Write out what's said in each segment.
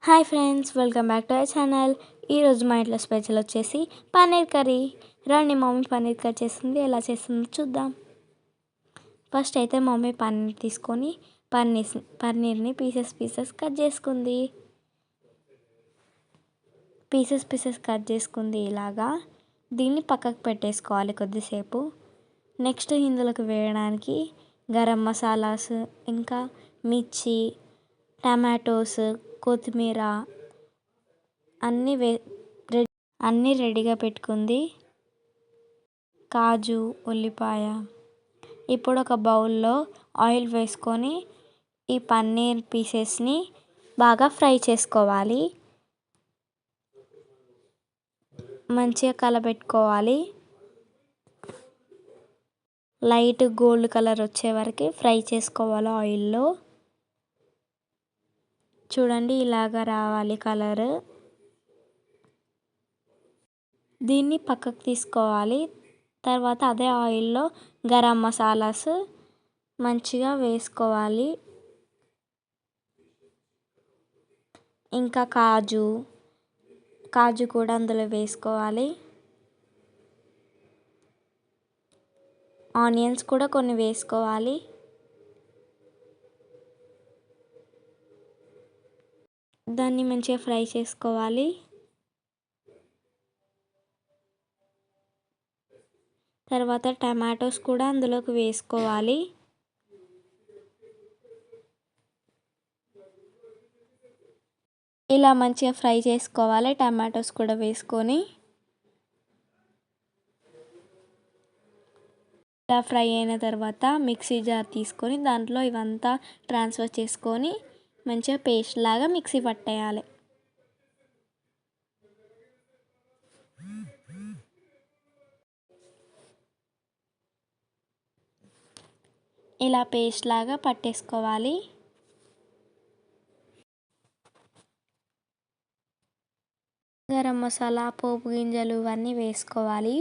Hi friends, welcome back to our channel. ఈరోజు మా ఇంట్లో స్పెషల్ వచ్చేసి పన్నీర్ కర్రీ. రండి, మమ్మీ పన్నీర్ కర్రీ చేస్తుంది. ఎలా చేస్తుందో చూద్దాం. ఫస్ట్ అయితే మమ్మీ పన్నీర్ తీసుకొని పన్నీర్ని పీసెస్ కట్ చేసుకుంది. పీసెస్ కట్ చేసుకుంది. ఇలాగా దీన్ని పక్కకు పెట్టేసుకోవాలి కొద్దిసేపు. నెక్స్ట్ ఇందులోకి వేయడానికి గరం మసాలాస్, ఇంకా మిర్చి, టమాటోస్, కొత్తిమీర అన్నీ రెడీగా పెట్టుకుంది. కాజు, ఉల్లిపాయ. ఇప్పుడు ఒక బౌల్లో ఆయిల్ వేసుకొని ఈ పన్నీర్ పీసెస్ని బాగా ఫ్రై చేసుకోవాలి. మంచిగా కలబెట్టుకోవాలి. లైట్ గోల్డ్ కలర్ వచ్చే వరకు ఫ్రై చేసుకోవాలి ఆయిల్లో. చూడండి, ఇలాగా రావాలి కలర్. దీన్ని పక్కకు తీసుకోవాలి. తర్వాత అదే ఆయిల్లో గరం మసాలాస్ మంచిగా వేసుకోవాలి. ఇంకా కాజు కూడా అందులో వేసుకోవాలి. ఆనియన్స్ కూడా కొన్ని వేసుకోవాలి. దాన్ని మంచిగా ఫ్రై చేసుకోవాలి. తర్వాత టమాటోస్ కూడా అందులోకి వేసుకోవాలి. ఇలా మంచిగా ఫ్రై చేసుకోవాలి. టమాటోస్ కూడా వేసుకొని ఇలా ఫ్రై అయిన తర్వాత మిక్సీ జార్ తీసుకొని దాంట్లో ఇవంతా ట్రాన్స్ఫర్ చేసుకొని మంచిగా పేస్ట్ లాగా మిక్సీ పట్టేయాలి. ఇలా పేస్ట్ లాగా పట్టేసుకోవాలి. గరం మసాలా, పోపు గింజలు ఇవన్నీ వేసుకోవాలి.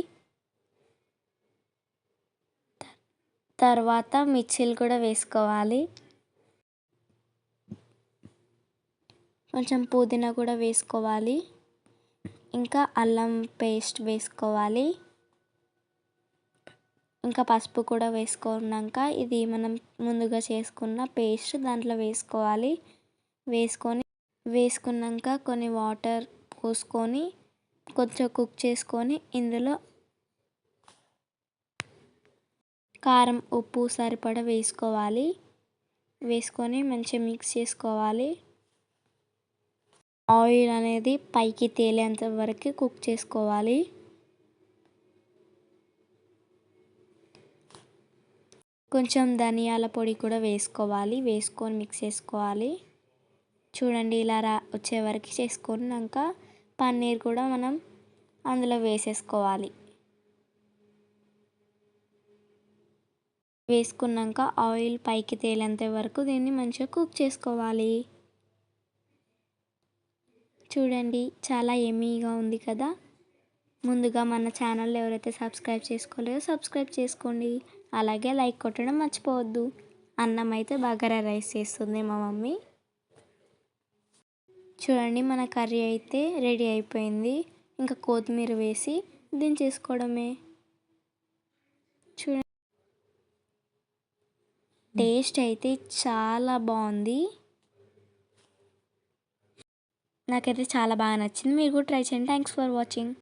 తర్వాత మిర్చీలు కూడా వేసుకోవాలి. కొంచెం పుదీనా కూడా వేసుకోవాలి. ఇంకా అల్లం పేస్ట్ వేసుకోవాలి. ఇంకా పసుపు కూడా వేసుకున్నాక ఇది మనం ముందుగా చేసుకున్న పేస్ట్ దాంట్లో వేసుకోవాలి. వేసుకున్నాక కొన్ని వాటర్ పోసుకొని కొంచెం కుక్ చేసుకొని ఇందులో కారం, ఉప్పు సరిపడా వేసుకోవాలి. వేసుకొని మంచిగా మిక్స్ చేసుకోవాలి. ఆయిల్ అనేది పైకి తేలేంత వరకు కుక్ చేసుకోవాలి. కొంచెం ధనియాల పొడి కూడా వేసుకోవాలి. వేసుకొని మిక్స్ చేసుకోవాలి. చూడండి, ఇలా వచ్చే వరకు చేసుకున్నాక పన్నీర్ కూడా మనం అందులో వేసేసుకోవాలి. వేసుకున్నాక ఆయిల్ పైకి తేలేంత వరకు దీన్ని మంచిగా కుక్ చేసుకోవాలి. చూడండి, చాలా యమ్మీగా ఉంది కదా. ముందుగా మన ఛానల్ ఎవరైతే సబ్స్క్రైబ్ చేసుకోలేదో సబ్స్క్రైబ్ చేసుకోండి. అలాగే లైక్ కొట్టడం మర్చిపోవద్దు. అన్నం అయితే బగారా రైస్ చేస్తుంది మా మమ్మీ. చూడండి, మన కర్రీ అయితే రెడీ అయిపోయింది. ఇంకా కొత్తిమీర వేసి దించేసుకోవడమే. చూడండి, టేస్ట్ అయితే చాలా బాగుంది. నాకైతే చాలా బాగా నచ్చింది. మీరు కూడా ట్రై చేయండి. Thanks for watching.